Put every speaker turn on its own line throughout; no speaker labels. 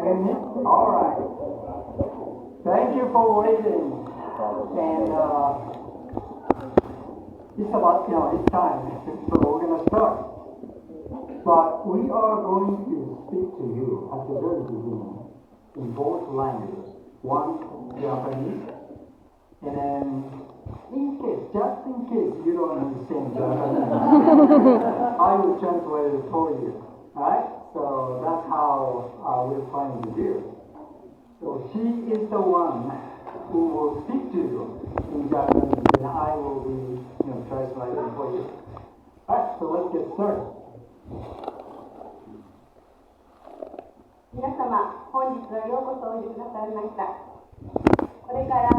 All right. Thank you for waiting. And it's about, it's time. So we're going to start. But we are going to speak to you at the very beginning in both languages. One, Japanese, and then just in case you don't understand Japanese, I will translate it for you. Alright? So that's how we're planning to do. So she is the one who will speak to you in Japanese, and I will be, translating for you. Alright, so let's get started.
皆様、本日はようこそおいでくださいました。これから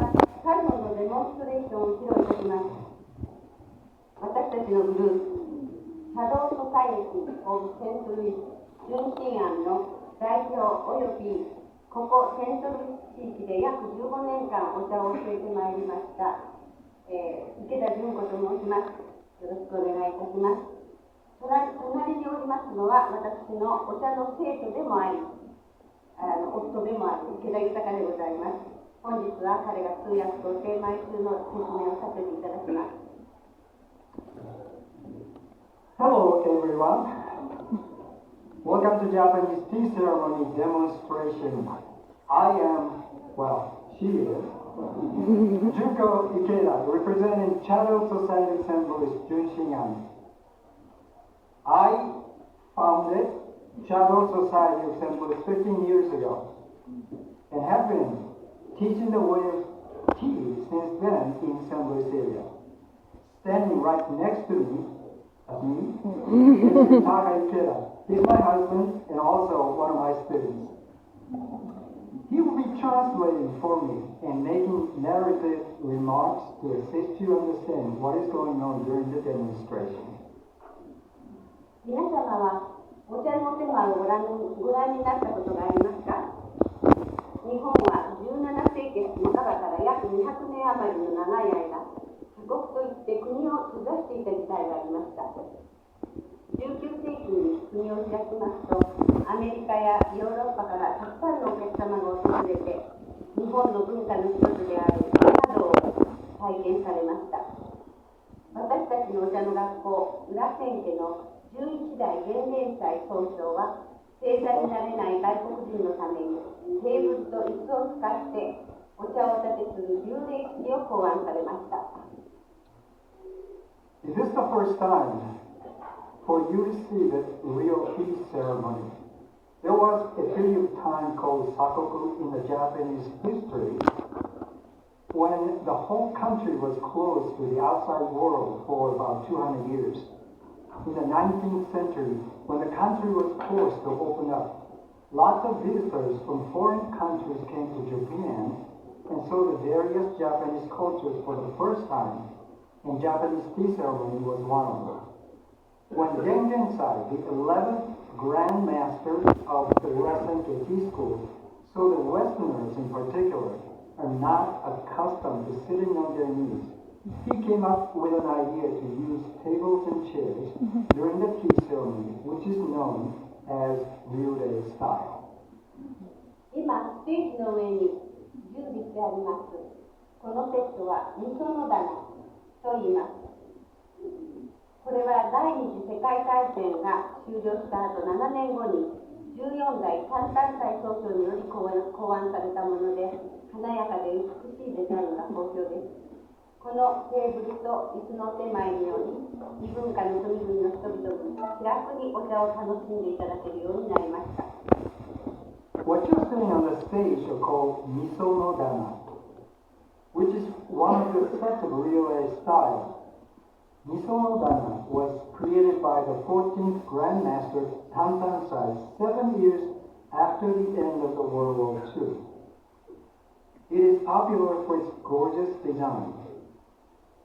カルノのデモンストレーションを披露いたします。私たちのグループ、シャドウソサイエティオブセントルイス純真庵の代表およびここセントルイス地域で約15年間お茶を教えてまいりました、池田純子と申します。よろしくお願いいたします。隣におりますのは私のお茶の生徒でもあり、夫でもある池田豊でございます。本日は彼が通訳として毎週の説明をさせていただきます。
Hello everyone. Welcome to Japanese tea ceremony demonstration. I am, she is, Junko Ikeda, representing Shadow Society St. Louis Junshingan. I founded Shadow Society of St. Louis 15 years ago and have been teaching the way of tea since then in St. Louis area. Standing right next to me, is Taka Ikeda. He's my husband and also one of my students. He will be translating for me and making narrative remarks to assist you understand what is going on during the demonstration.
皆様はお茶の手間をご覧になったことがありますか？日本は17世紀半ばから約200年余りの長い間、鎖国といって国を閉ざしていた時代がありました。19世紀に国を開きますと、アメリカやヨーロッパからたくさんのお客様が訪れて、日本の文化の一つである茶道を体験されました。私たちのお茶の学校、裏千家の11代元年祭総称は、正座になれない外国人のためにテーブルと椅子を使ってお茶をお立てする流礼式を考案されました。
Is this the first time for you to see the real tea ceremony? There was a period of time called Sakoku in the Japanese history when the whole country was closed to the outside world for about 200 years. In the 19th century, when the country was forced to open up, lots of visitors from foreign countries came to Japan and saw the various Japanese cultures for the first time, and Japanese tea ceremony was one of them. When Gengensai, the 11th Grand Master of the Urasenke Tea School, saw that Westerners in particular are not accustomed to sitting on their knees, he came up with an idea to use tables and chairs during the tea ceremony, which is known as Ryurei style.
今、ステージの上に準備してあります。このセットは味噌の棚と言います。これは第二次世界大戦が終了した後7年後に14代三丹斎総長により考案されたもので、華やかで美しいデザインが好評です。このテーブルと椅子の手前により、異文化の国々の人々に気楽にお茶を楽しんでいただけるようになりました。
What you're seeing on the stage are called miso no dana, which is one of the sets of Ryurei style. Miso no dana was created by the 14th Grand Master Tantansai 7 years after the end of the World War II. It is popular for its gorgeous design.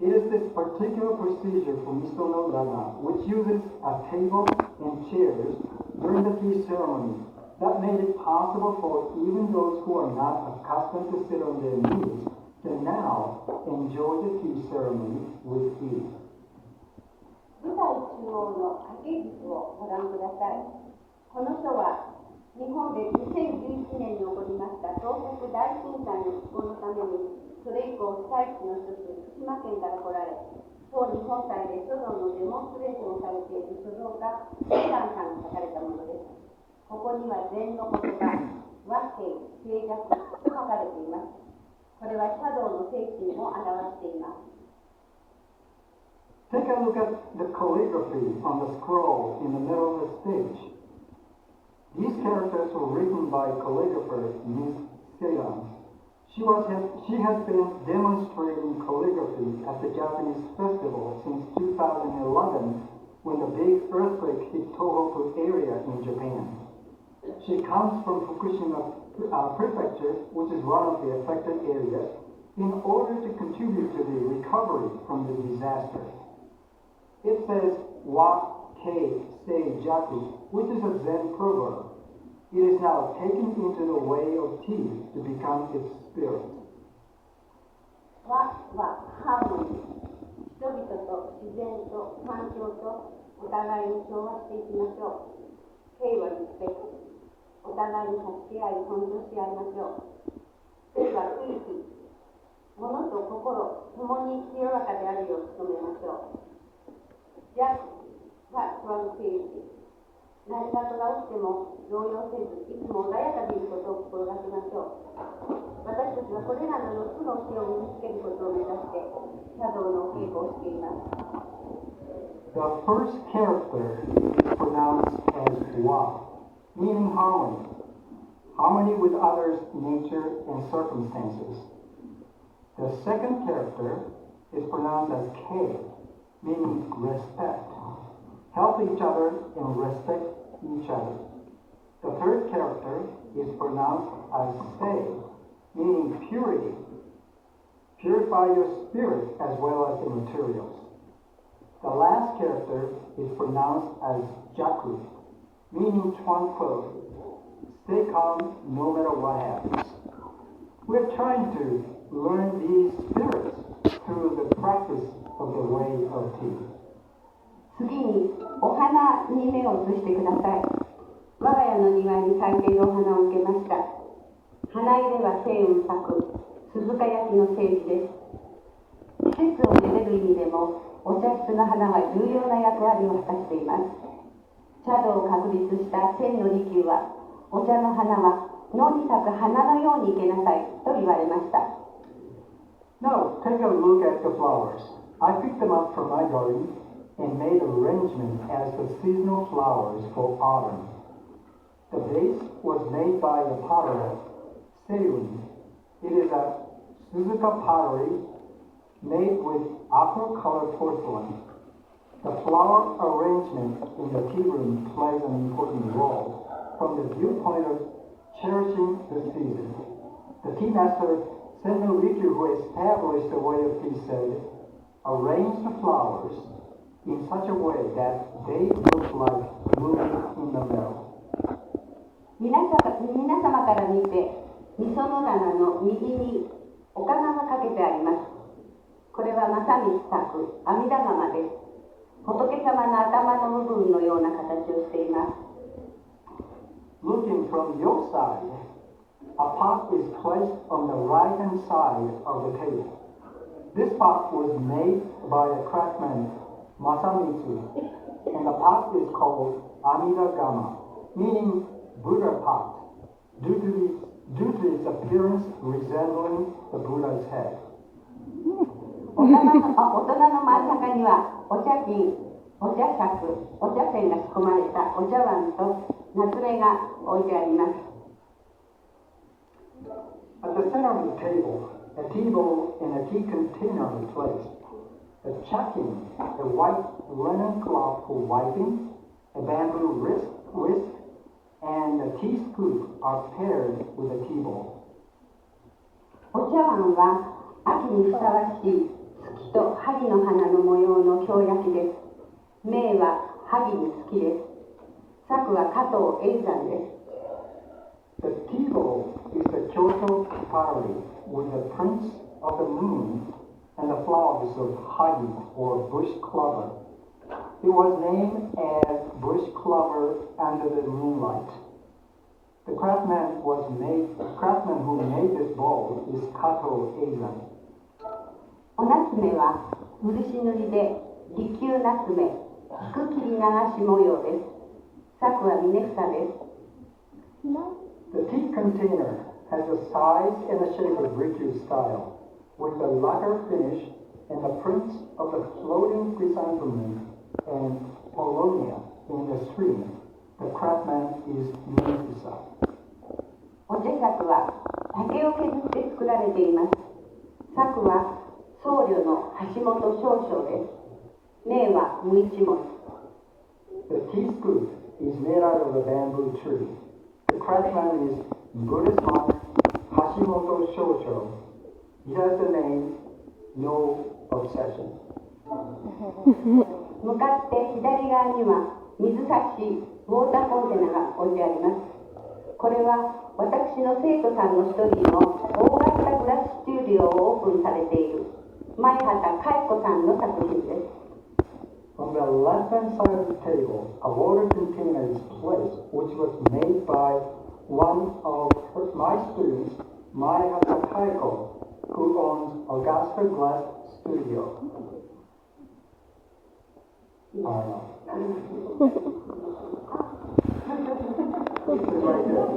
It is this particular procedure for miso no dana, which uses a table and chairs during the tea ceremony, that made it possible for even those who are not accustomed to sit on their knees to now enjoy the tea ceremony with ease.
舞台中央の掛け軸をご覧ください。この書は日本で2011年に起こりました東北大震災の復興のために、それ以降被災地の一つ福島県から来られ、当日本体で書道のデモンストレーションをされている書道家セランさんが書かれたものです。ここには禅の言葉、和平、静寂と書かれています。これは茶道の精神を表しています。
Take a look at the calligraphy on the scroll in the middle of the stage. These characters were written by calligrapher Ms. Seiran. She has been demonstrating calligraphy at the Japanese festival since 2011 when the big earthquake hit Tohoku area in Japan. She comes from Fukushima Prefecture, which is one of the affected areas, in order to contribute to the recovery from the disaster. It says wa kei sei jaku, which is a Zen proverb. It is now taken into the way of tea to become its spirit.
和はハーモニー。人々と自然と環境とお互いに調和していきましょう。敬はリスペクト。お互いに助け合い尊重し合いましょう。聖は区域。物と心、共に清らかであるよう努めましょう。弱はトランクィリティ。何事が起きても動揺せず、いつも穏やかでいることを心がけましょう。私たちはこれらの4つの教えを身につけることを目指して茶道のお稽古をしています。
The first character is pronounced as wa, meaning harmony. Harmony with others, nature, and circumstances. The second character is pronounced as kei, meaning respect. Help each other and respect each other. The third character is pronounced as sei, meaning purity. Purify your spirit as well as the materials. The last character is pronounced as jaku, meaning tranquility. Stay calm no matter what happens. We're trying to learn these spirits through the practice of the way of tea.
次にお花に目を移してください。我が家の庭に咲いているお花を受けました。花入れは星雲咲く、鈴鹿焼きの聖地です。季節をめでる意味でも、お茶室の花は重要な役割を果たしています。茶道を確立した千の利休は、お茶の花は野に咲く花のように生けなさいと言われました。
Now, take a look at the flowers. I picked them up from my garden and made arrangements as the seasonal flowers for autumn. The vase was made by the potter Seirun. It is a Suzuka pottery made with aqua-colored porcelain. The flower arrangement in the tea room plays an important role from the viewpoint of cherishing the season. The tea master Senno Rikyu, who established the way of tea, said, arrange the flowers in such a way that they look like moving in the middle.
皆様から見て、みその棚の右にお釜がかけてあります。これはまさに咲く阿弥陀釜です。仏様の頭の部分のような形をしています。
Looking from your side, a pot is placed on the right-hand side of the table. This pot was made by a craftsman, Masamitsu, and the pot is called Amida Gama, meaning Buddha pot, due to its appearance resembling the Buddha's head.
お棚の真ん中にはお茶巾、お茶杓、お茶筅が仕込まれたお茶碗と夏目が置いてあります。
At the center of the table, a tea bowl and a tea container are placed. A chakin, a white linen cloth for wiping, a bamboo whisk, and a tea scoop are paired with a tea bowl.
お茶碗は秋にふさわしい月と萩の花の模様の京焼きです。銘は萩に月です。作は加藤永山です。
The tea bowl is the Kyoto pottery with the prints of the moon and the flowers of hagi or bush clover. It was named as bush clover under the moonlight. The craftsman who made this bowl is Kato Eizan.
お夏目は漆塗りで利休夏目菊切り流し模様です。作は峰房です。
The tea container has the size and the shape of Rikyu's style, with the lacquer finish and the prints of the floating chrysanthemum and Polonia in the stream. The craftsman is Munefisa.
お茶杓は竹を削って作られています。作は僧侶の橋本少々です。名は無一文。
The tea scoop is made out of a bamboo tree. The craftsman is Buddhist monk Hashimoto Shoucho. He has the name No Obsession.
向かって左側には水差しウォーターコンテナが置いてあります。これは私の生徒さんの一人の大型グラススチューディオをオープンされている前畑佳子さんの作品です。
On the left-hand side of the table, a water container is placed, which was made by one of my students, Maehata Kaiko, who owns Augusta Glass Studio. This is right there.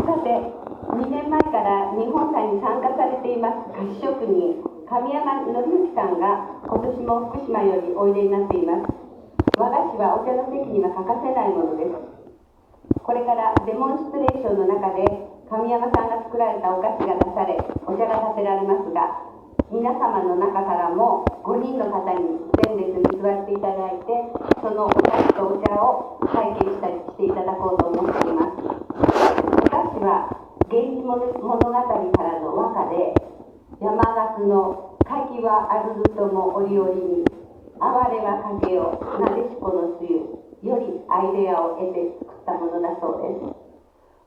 さて、2年前から日本祭に参加されています菓子職人神山紀之さんが今年も福島よりおいでになっています。和菓子はお茶の席には欠かせないものです。これからデモンストレーションの中で神山さんが作られたお菓子が出されお茶が立てられますが、皆様の中からも5人の方に前列に座っていただいて、そのお菓子とお茶を体験していただこうと思っています。お菓子は源氏物語からの和歌で、山勝の柿はあるるとも折々に、哀れはかけよなでしこのつゆよりアイデアを得て作ったものだそうです。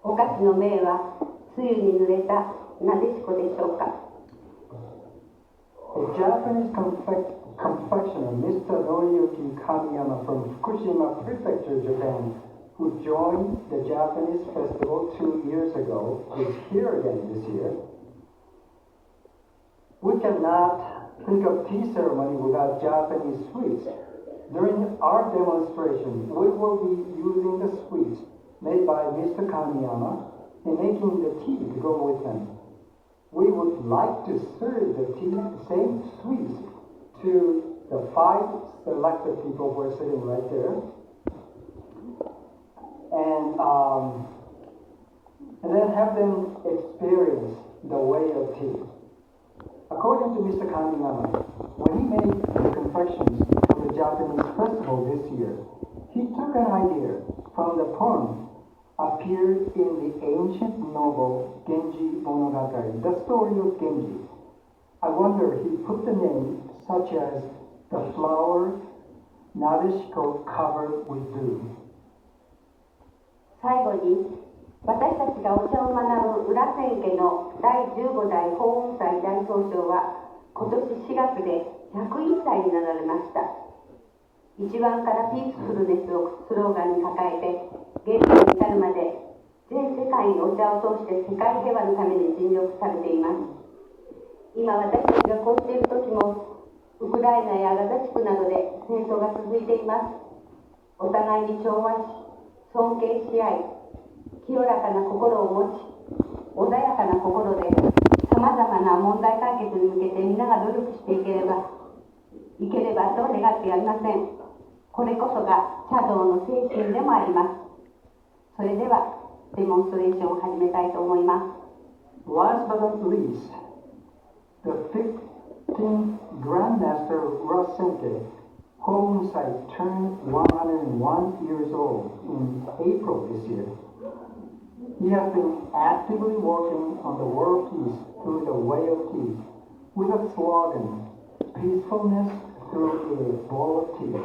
お菓子の名はつゆに濡れたなでしこでしょうか。
A Japanese confectioner, Mr. Noriyuki Kamiyama from Fukushima Prefecture, Japan, who joined the Japanese festival 2 years ago, is here again this year. We cannot think of tea ceremony without Japanese sweets. During our demonstration, we will be using the sweets made by Mr. Kamiyama and making the tea to go with them. We would like to serve the same sweets to the 5 selected people who are sitting right there. And then have them experience the way of tea. According to Mr. Kamiyama, when he made the confections for the Japanese festival this year, he took an idea from the poem appeared in the ancient novel Genji Monogatari, the story of Genji. I wonder he put the name such as the flower Nadeshiko covered with dew.
最後に私たちがお茶を学ぶ裏千家の第15代法雲祭大総称は今年4月で101歳になられました。一番からピースフルネスをスローガンに抱えて現在に至るまで全世界にお茶を通して世界平和のために尽力されています。今私たちがこうしている時もウクライナやガザ地区などで戦争が続いています。お互いに調和し尊敬し合い清らかな心を持ち穏やかな心でさまざまな問題解決に向けて皆が努力していければと願ってやりません。これこそが茶道の精神でもあります。それではデモンストレーションを始めたいと思います。
Last but not least, the 15th Grandmaster Rasenke Homsai turned 101 years old in April this year. He has been actively working on the world peace through the way of tea with a slogan, peacefulness through a bowl of tea.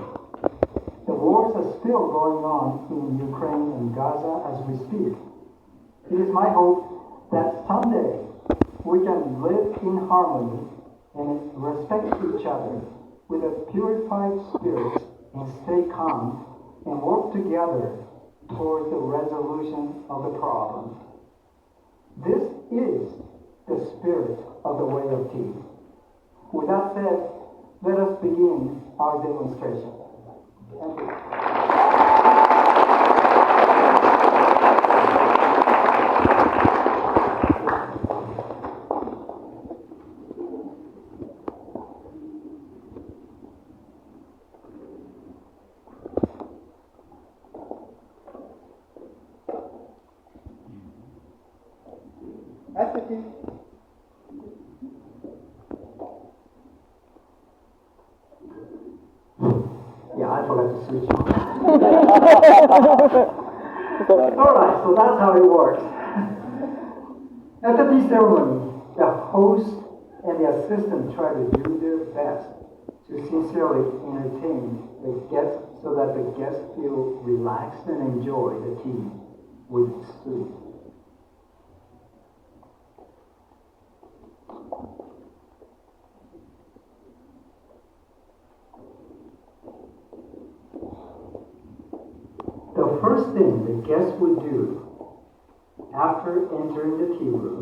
The wars are still going on in Ukraine and Gaza as we speak. It is my hope that someday we can live in harmony and respect each other with a purified spirit and stay calm and work together towards the resolution of the problem. This is the spirit of the way of tea. With that said, let us begin our demonstration. Thank you. That's the tea. Yeah, I forgot to switch on. Alright, so that's how it works. At the tea ceremony, the host and the assistant try to do their best to sincerely entertain the guests so that the guests feel relaxed and enjoy the tea with sweet. The first thing the guests would do after entering the tea room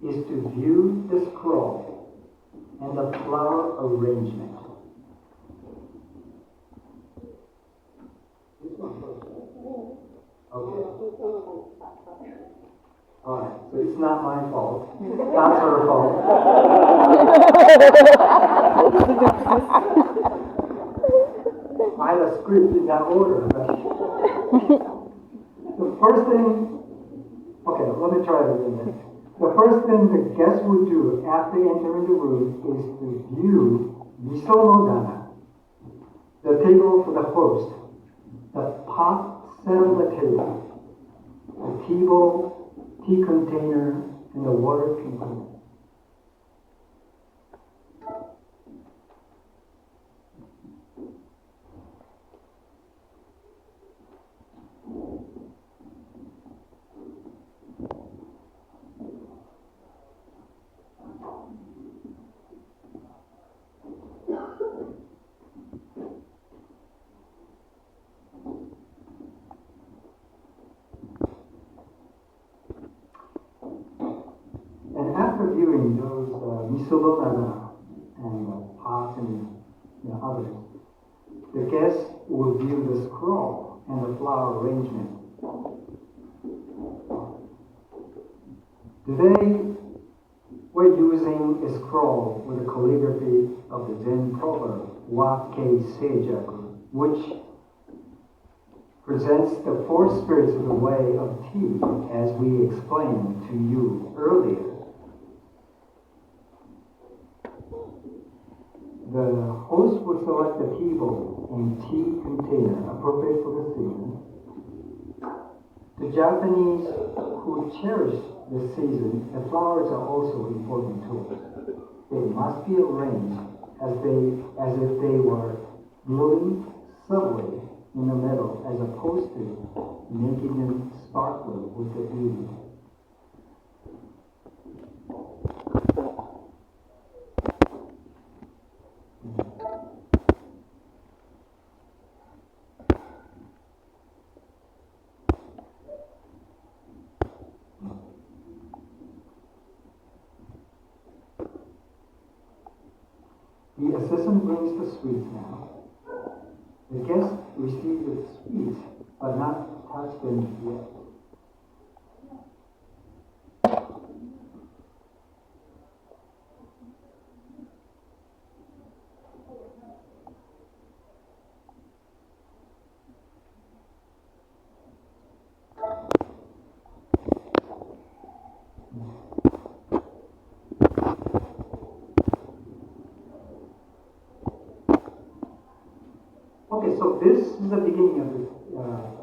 is to view the scroll and the flower arrangement. This one first. Okay. Alright, so it's not my fault. That's her fault. I had a script in that order, but the first thing, okay, let me try it again. The first thing the guests would do after entering the room is to view miso no dana, the table for the host, the pot set on the table, the tea bowl, tea container, and the water container. And after viewing those miso and pots and others, the guests will view the scroll and the flower arrangement. Today, we're using a scroll with the calligraphy of the Zen proverb, Wa-kei Seijaku, which presents the four spirits of the way of tea as we explained to you earlier. The host would select a tea bowl and tea container appropriate for the season. The Japanese who cherish the season, the flowers are also important tools. They must be arranged as if they were blooming subtly in the middle, as opposed to making them sparkle with the beauty. The assistant brings the sweets now. The guests receive the sweets, but not touch them yet. Okay, so this is the beginning of the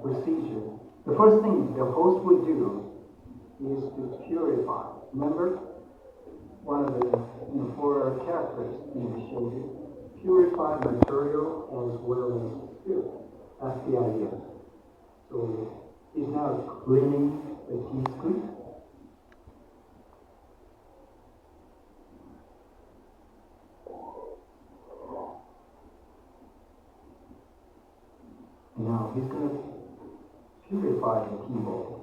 procedure. The first thing the host would do is to purify. Remember, one of the four characters in the shoji, purify material as well as spirit. That's the idea. So he's now cleaning the tea scoop. now he's going to purify the tea bowl.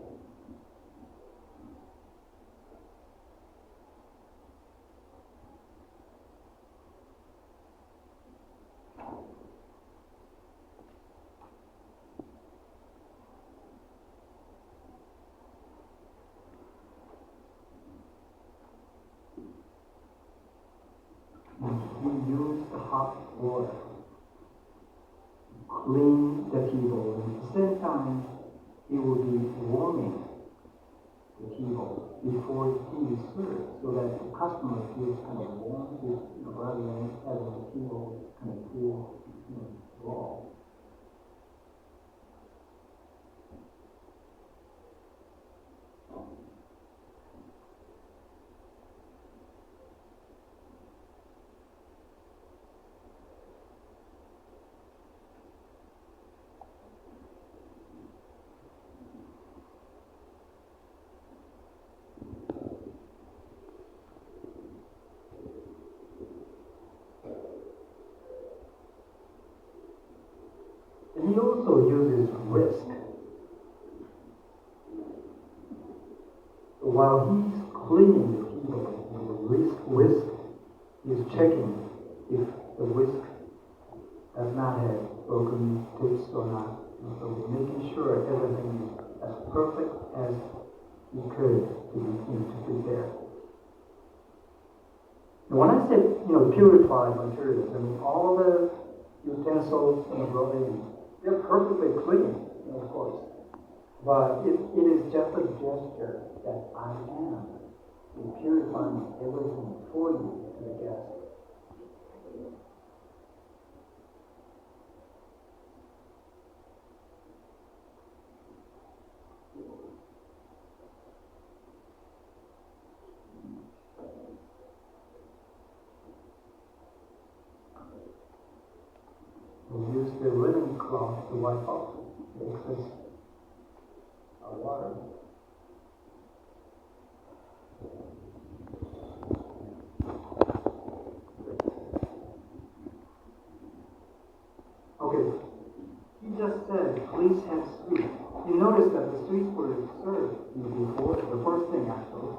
We use the hot water to clean the tea bowl, and at the same time, it will be warming the tea bowl before the tea is served, so that the customer feels kind of warm, rather than having the tea bowl kind of cool, raw. And he also uses whisk. While he's cleaning the tea bowl with the whisk, he's checking if the whisk does not have broken tips or not. And so we're making sure everything is as perfect as he could to prepare. And when I say, purified materials, I mean all the utensils and the rolling, they're perfectly clean, of course. But it is just a gesture that I am purifying everything for you as a guest. We use the linen cloth to wipe off the excess water. Okay, he just said, please have sweets. You notice that the sweets were served before, the first thing actually.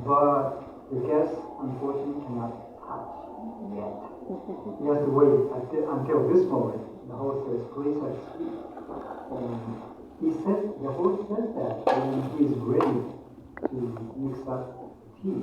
But the guest, unfortunately, cannot touch yet. He has to wait until this moment. The host says, please have sweets. The host says that when he is ready to mix up the tea.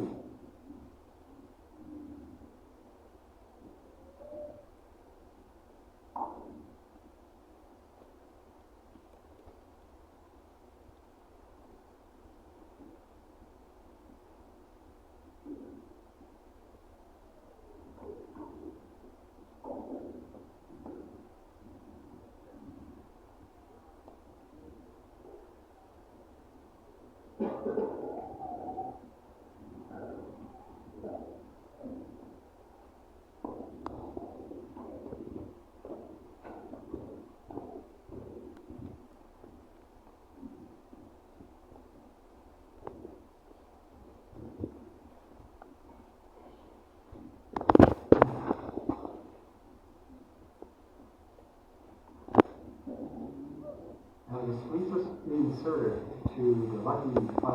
Now the sweets are being served to the lucky 5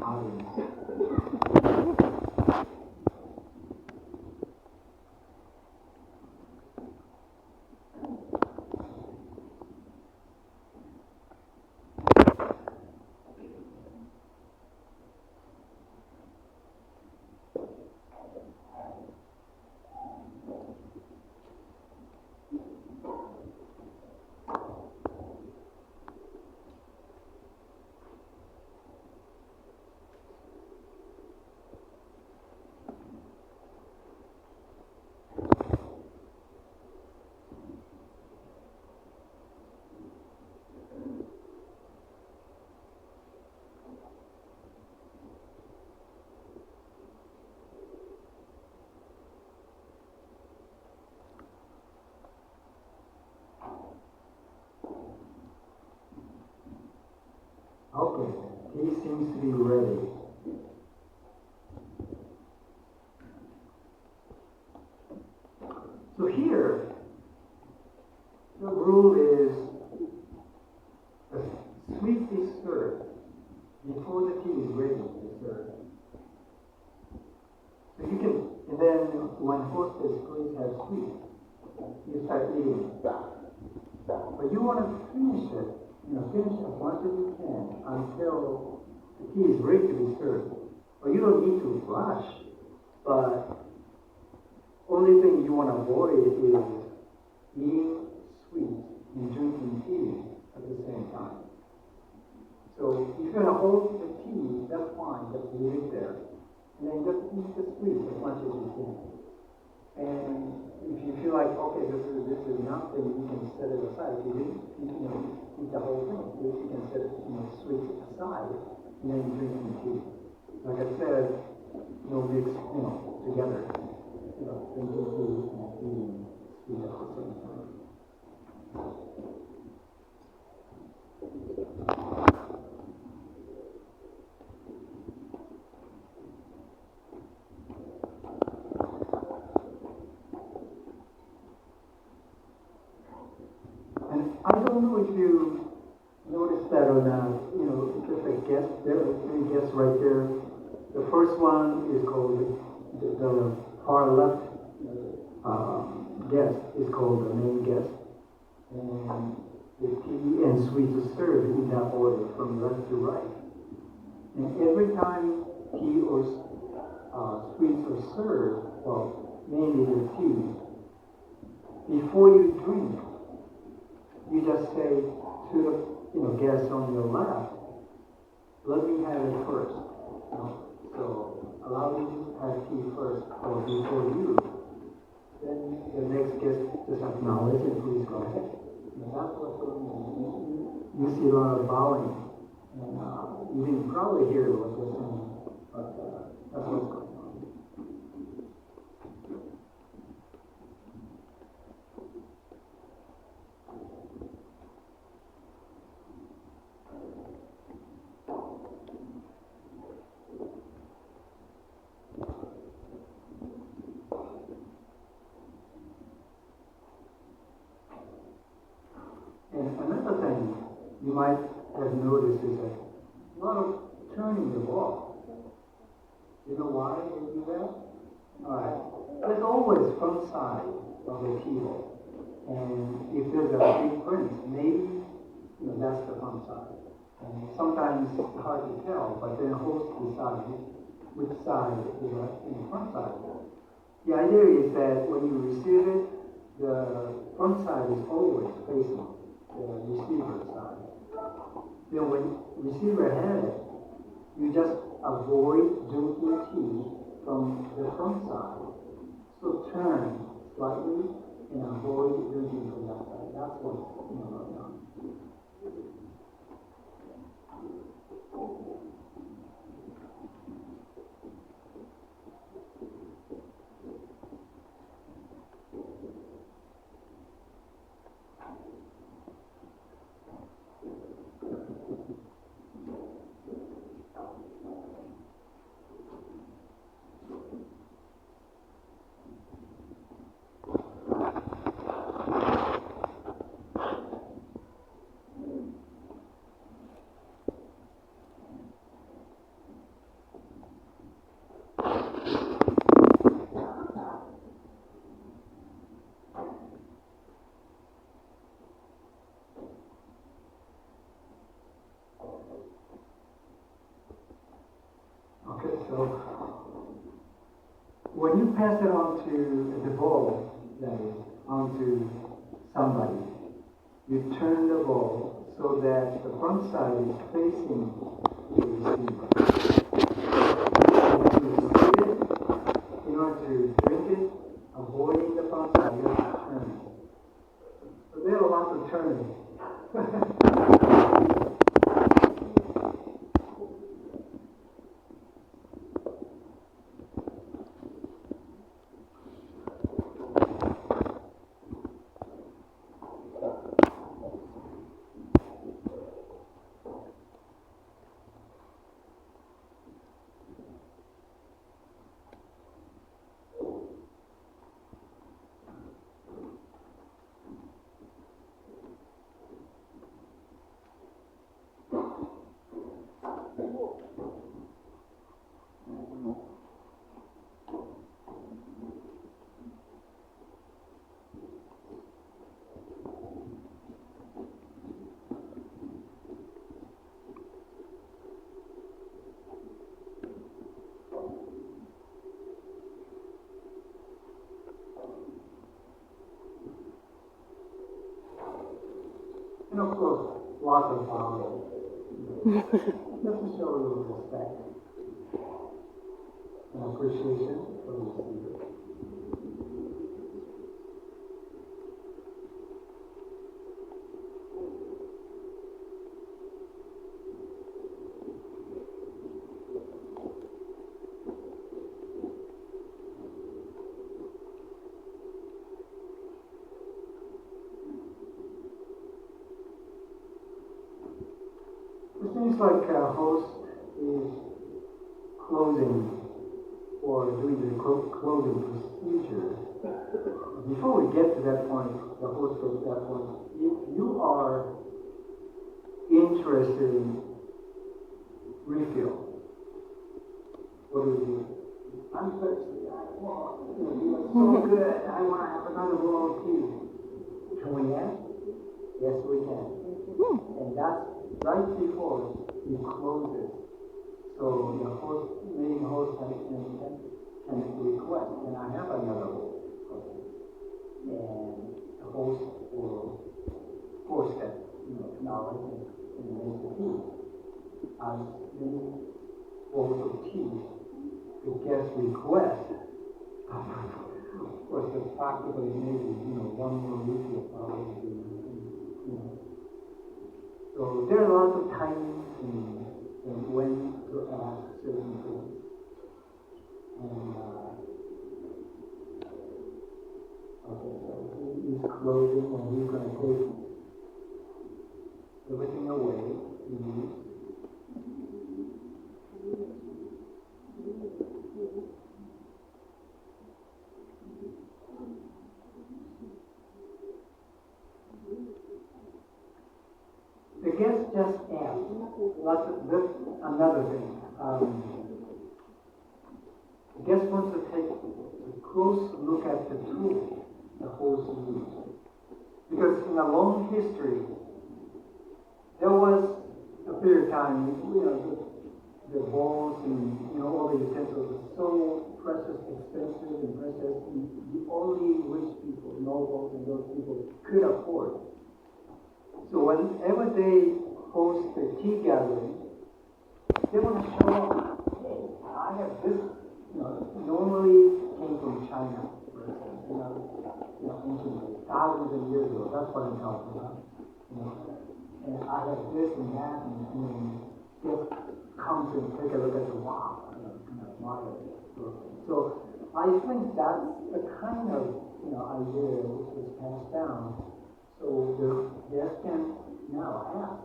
audience. Okay, he seems to be ready. So here, the rule is when hostess please have sweet, you start eating it. But you want to finish it, finish as much as you can until the tea is ready to be served. But you don't need to rush. But only thing you want to avoid is eating sweet and drinking tea at the same time. So if you're going to hold the tea, that's fine, just leave it there. And then just eat the sweet as much as you can. And if you feel like, okay, this is enough, then you can set it aside. If you didn't, eat the whole thing. You can set it, sweet aside, and then drink the tea. Like I said, mix, together. Drinking tea and eating sweet at the same time. And I don't know if you noticed that or not, there's a guest, there are three guests right there. The first one is called, the far left guest is called the main guest. And the tea and sweets are served in that order from left to right. And every time tea or sweets are served, well, mainly the tea, before you drink, you just say to the guest on your left, let me have it first. So allow me to have tea first or before you. Then the next guest just acknowledge and please go ahead. And that's what you see a lot of bowing. And you didn't probably hear what they're saying, but that's what's going on. And another thing you might have noticed is that a lot of turning the ball. You know why they do that? Alright. There's always front side of the table. And if there's a big print, maybe that's the front side. And sometimes it's hard to tell, but then host decides which side is in the front side. The idea is that when you receive it, the front side is always facing the receiver side. Then when receiver has it, you just avoid drinking tea from the front side. So turn slightly and avoid drinking from that side. That's what's going on. Okay, so when you pass it on to the ball, that is, onto somebody, you turn the ball so that the front side is facing the receiver. When you receive it, in order to drink it, avoiding the front side, you have to turn it. So there's a lot of turning. And of course, lots of flowers. Just to show you respect and appreciation for the receiver. It seems like a host is closing or doing the closing procedure. Before we get to that point, the host gets to that point, if you are interested in refill, what do you do? I'm thirsty. You are so good. I want to have another bowl of tea. Can we ask? Yes, we can. And that's right before you close it. So the main host can request, and I have another bowl. And the host will force that, knowledge and make the tea. As many bowls of tea the guest request. Of course, the practically maybe, one more refill probably. So there are lots of timings and when to ask certain things. And okay, so he's closing and he's going to take everything away. The guest just asked. That's another thing. The guest wants to take a close look at the tool the host used. Because in a long history, there was a period of time, the bowls and all the utensils were so precious, expensive, and precious. The only rich people, nobles, and those people could afford. So whenever they host a tea gathering, they want to show off. Hey, I have this. Normally came from China, for instance. Ancient thousands of years ago. That's what I'm talking about. And I have this and that, and just comes and take a look at the wow, admire it. So I think that's the kind of idea which is passed down. So the guest can now ask,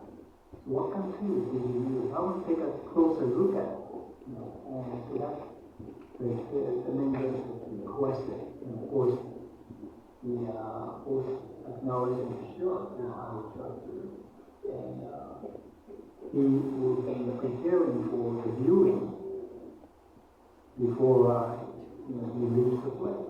what kind of tools did you use? I want to take a closer look at it. And so that's the main guest requested. And of course, the host acknowledged and sure, I will trust you. And he will be preparing for the viewing before he leaves the place.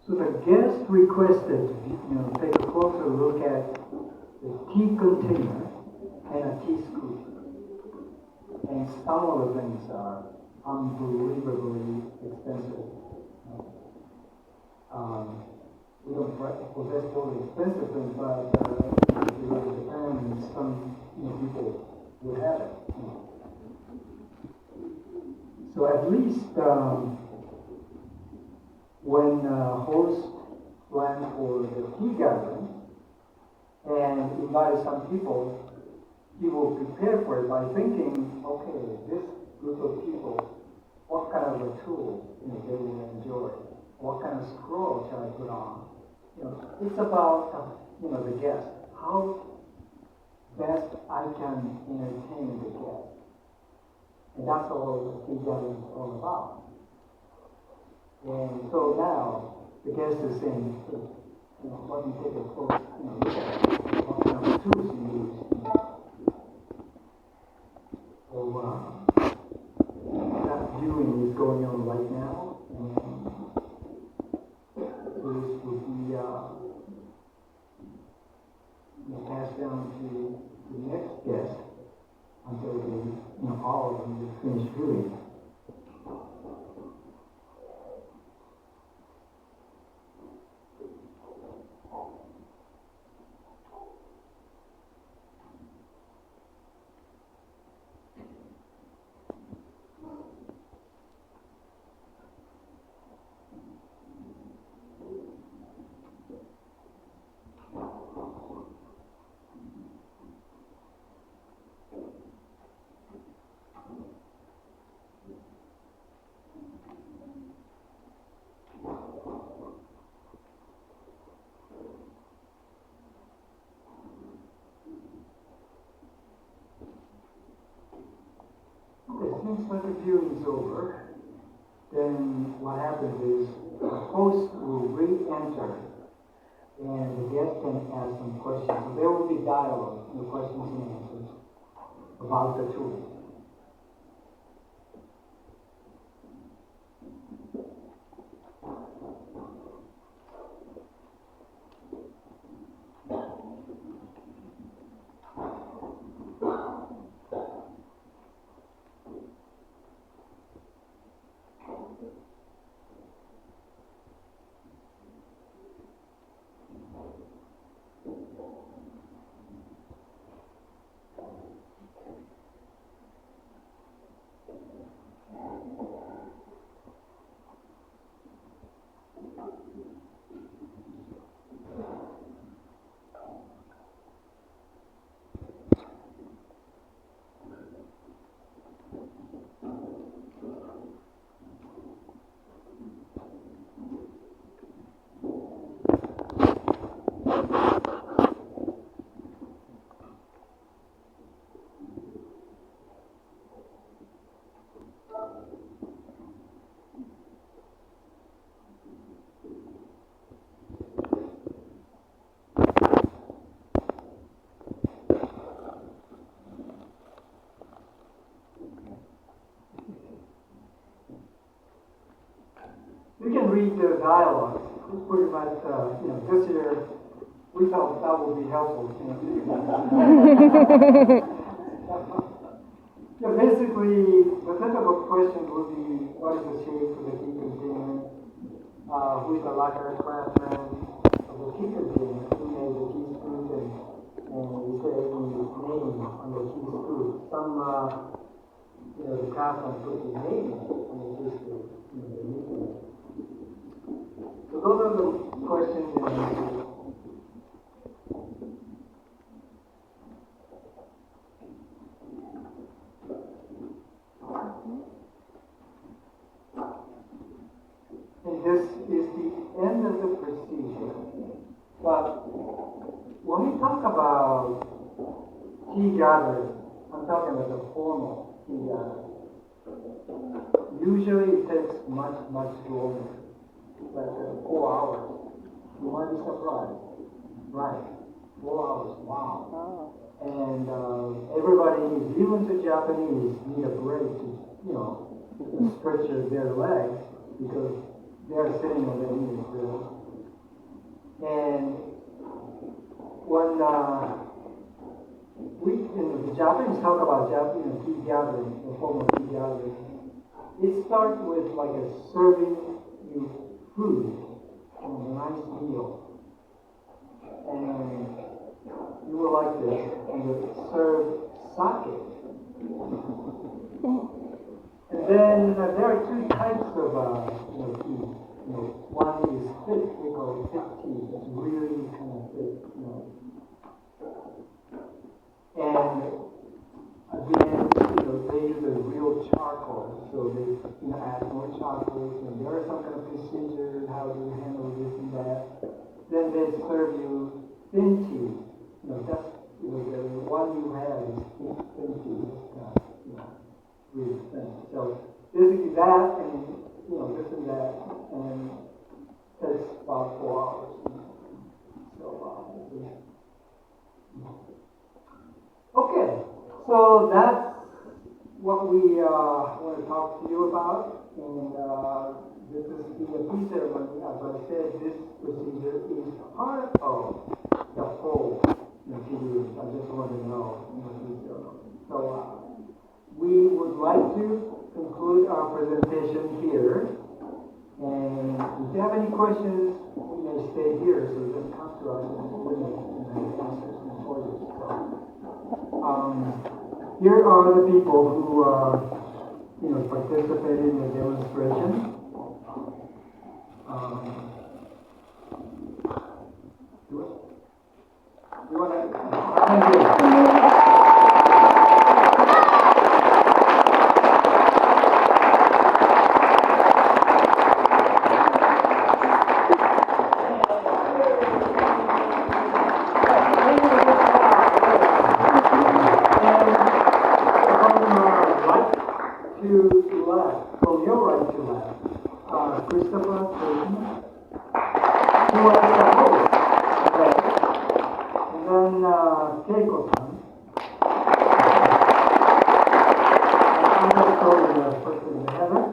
So the guest requested, take a closer look at the tea container and a tea scoop. And some of the things are unbelievably expensive. We don't possess totally expensive things, but if you look at Japan, some people would have it. So at least when host planned for the tea gathering and invited some people, he will prepare for it by thinking, okay, this group of people, what kind of a tool they will enjoy? What kind of scroll shall I put on? It's about the guest. How best I can entertain the guest. And that's all the tea gathering is all about. And so now the guest is saying, hey, let me take a close look at it. What kind of tools you use? So that viewing is going on right the next guest until they, all of them finish doing. Since when the viewing is over, then what happens is the host will re-enter and the guest can ask some questions. So there will be dialogue, questions and answers about the tool. You can read the dialogue. It's pretty much, this year we felt that would be helpful. Yeah, basically, the typical question would be, what is the shape of the key container? Who is the lacquer craftsman of the key container? Who made the key screws? And we say the name on the key screw. Some, the craftsman put his name on the key screw. So those are the questions and answers. And this is the end of the procedure. But when we talk about tea gathering, I'm talking about the formal tea gathering. Usually it takes much, much longer. Like 4 hours. You might be surprised. Right. 4 hours. Wow. Oh. And everybody, even the Japanese, need a break to, stretch their legs because they're sitting on their knees. And when the Japanese talk about Japanese tea gathering, the formal tea gathering, it starts with like a serving you food and a nice meal. And you will like this. And you serve sake. And then there are 2 types of tea. One is thick, we call it thick tea. It's really kind of thick, And again, they use a real charcoal, so they add more charcoal, and there are some kind of procedures how to handle this and that. Then they serve you thin tea. That's the one you have is thin tea. It's really thin. So basically that and this and that, and takes about 4 hours. Okay, so that's what we want to talk to you about, and this is the tea ceremony. As I said, this procedure is part of the whole to you. I just want to know. So we would like to conclude our presentation here. And if you have any questions, we may stay here, so you can come to us and we may answer them for you. Here are the people who participated in the demonstration. Thank you. From your right to left, Christopher Clayton, who was the host, and then Keiko-san, and I'm the person in heaven,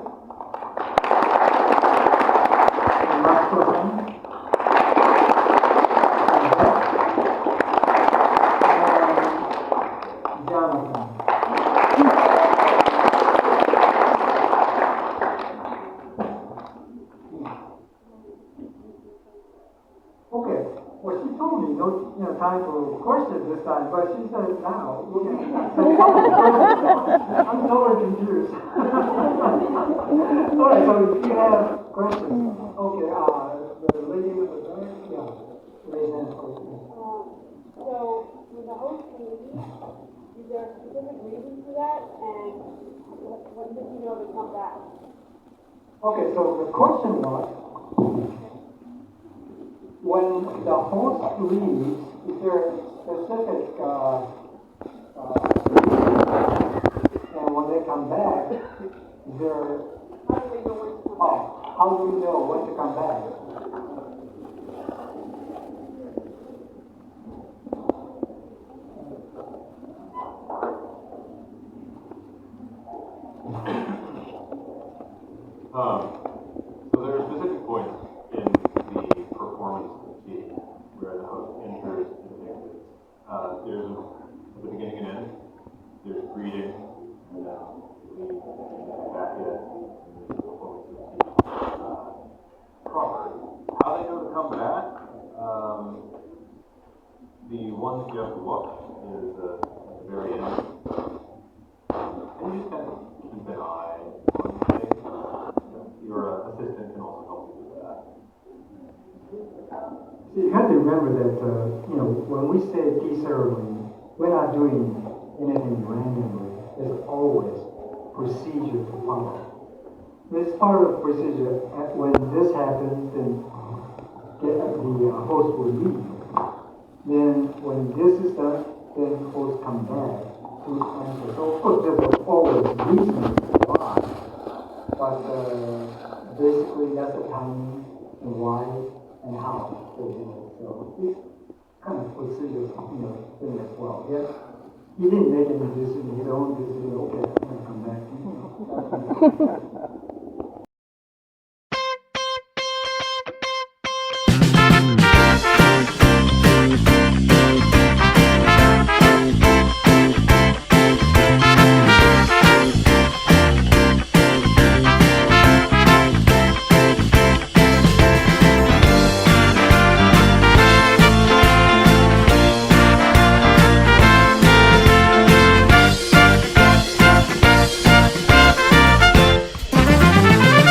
and Matsuo-san, and Jonathan. No time for questions this time, but she said now. I'm totally confused. All right, so if you have questions, okay, the lady with the dark, yeah, raise hand, please.
So, with the host committee, is there a specific reason for that, and what did you know to come back?
Okay, so the question was, when the host leaves, is there a specific and when they come back, is there
How do we know when to come back?
how do we know when to come back?
So there are specific points in the performance routine where the host enters and exits. There's at the beginning and end. There's greeting, and then leave, back in, and the performance routine proper. How they know to come back? The one that you have to look is at the very end. And you just kind of keep an eye on things. Your assistant can also help you with that.
So you have to remember that, when we say tea ceremony, we're not doing anything randomly. There's always procedure to follow. This part of the procedure, when this happens, then the host will leave. Then when this is done, then the host come back to answer. So of course there's always reasons why. But basically that's the timing and why and how they do it. So it's kind of procedure, thing as well. Yes, he didn't make any decision, his own decision. Okay, I'm gonna come back.